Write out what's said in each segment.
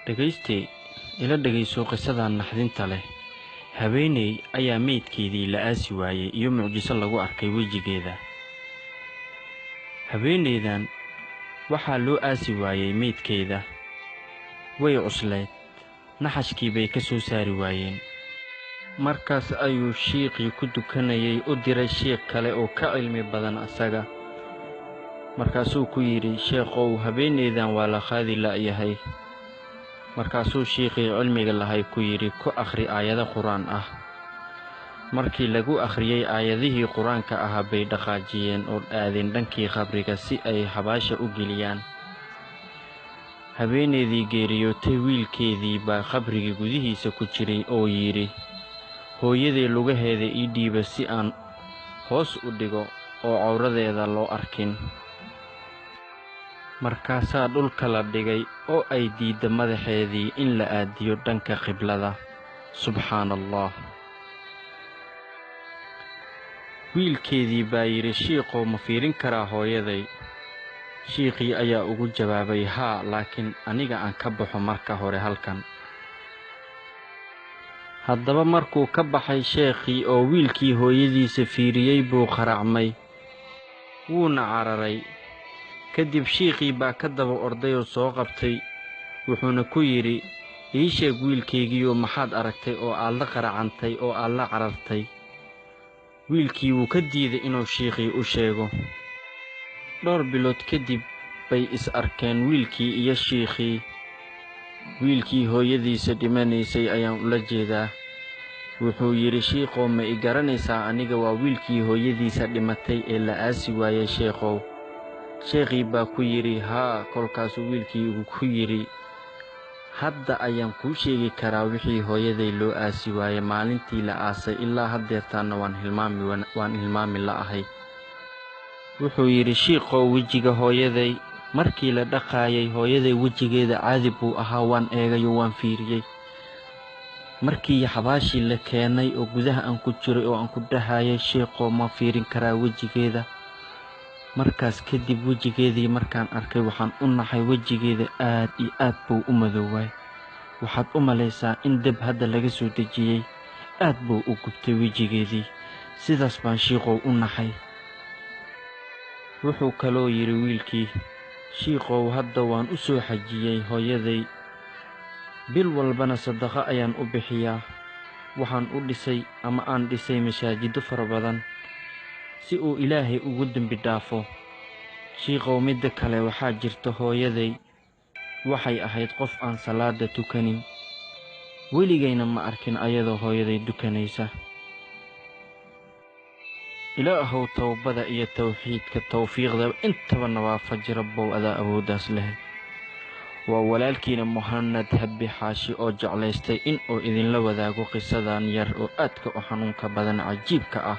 Dhagaystay ila dhagayso qisadan naxdinta leh. Haweeney ayaa meydkeedii la aasi waayay iyo mucjiso lagu arkay wejigeeda. Haweeneydan waxaa loo aasi waayay meydkeeda. Way cuslayd, naxashkii bay ka soo saari waayeen. Markaas ayuu shiiqii ku dukanayay u diray shiiq kale oo ka cilmi badan asaga. Markaasuu ku yidhi, sheekhow, haweeneydan waa la qaadi la'yahay. Markaasuu shiiqii cilmiga lahay ku yidhi, ku akhri aayado quraan ah. Markii lagu akhriyay aayadihii quraanka ahaa bay dhaqaajiyeen oo aadeen dhankii qabriga si ay xabaasha u geliyaan. Haweeneydii geeriyootay wiilkeedii baa qabriga gudihiisa ku jiray oo yidhi, hooyadii lugaheeda ii dhiiba si aan hoos u dhigo oo cawradeeda loo arkin. Markaasaa dhulka la dhigay oo ay diidda madaxeedii in la aadiyo dhanka qiblada. Subxaan Allah. Wiilkeedii baa yidhi, shiiqow, ma fiirin karaa hooyaday? Shiiqii ayaa ugu jawaabay, haa, laakiin aniga aan ka baxo marka hore halkan. Haddaba markuu ka baxay sheekhii oo wiilkii hooyadiisa fiiriyey buu qaracmay, wuuna cararay. Kadib shiiqii baa ka daba orday oo soo qabtay, wuxuuna ku yidhi, ii sheeg wiilkaygiioo maxaad aragtay oo aad la qaracantay oo aad la carartay? Wiilkii wuu ka diiday inuu shiiqii u sheego. Dhowr bilood kadib bay is arkeen wiilkii iyo shiiqii. Wiilkii hooyadiisa dhimanaysay ayaan ula jeedaa. Wuxuu yidhi, shiiqow, ma i garanaysaa? Aniga waa wiilkii hooyadiisa dhimatay ee la aasi waayay sheekhow. Sheekhii baa ku yidhi, haa. Kolkaasuu wiilkii ku yidhi, hadda ayaan kuu sheegi karaa wixii hooyaday loo aasi waayay maalintii la aasay ilaa haddeertaana waan hilmaami la'ahay. Wuxuu yidhi, shiiqow, wejiga hooyaday markii la dhaqaayay hooyaday wejigeeda caadi buu ahaa. Waan eegayo waan fiiriyey. Markii xabaashii la keenay oo gudaha aan ku jiray oo aan ku dhahayay, shiiqow, ma fiirin karaa wejigeeda? Markaas kadib wejigeedii markaan arkay waxaan u naxay. Wejigeeda aad iyo aad buu u madoobay. Waxaad u malaysaa in dab hadda laga soo dejiyey. Aad buu u gubtay wejigeedii. Sidaas baan shiiqow u naxay. Wuxuu kaloo yidhi wiilkii, shiiqow, hadda waan u soo xajiyey hooyaday. Bil walbana sadaqo ayaan u bixiyaa. Waxaan u dhisay ama aan dhisay masaajido fara badan si uu Ilaahay ugu dembi dhaafo. Shiiqow, midda kale waxaa jirta hooyaday waxay ahayd qof aan salaada tukanin. Weligayna ma arkin ayadoo hooyaday dukanaysa. Ilaahow, towbada iyo tawxiidka tawfiiqda intaba nawaafaji Rabbow, adaa awooddaas leh. waa walaalkiina Muhammad Habbi Xaashi oo jeclaystay in uu idinla wadaago qisadan yar oo aadka u xanuunka badan cajiibka ah.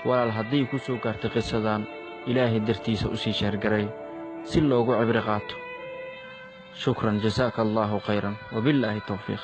walaal haddii ku soo gaartay qisadan, Ilaahay dartiisa u sii sheergaray si loogu cibri qaato. shukran, jazaaka Allahu khayran, wabillahi tawfiiq.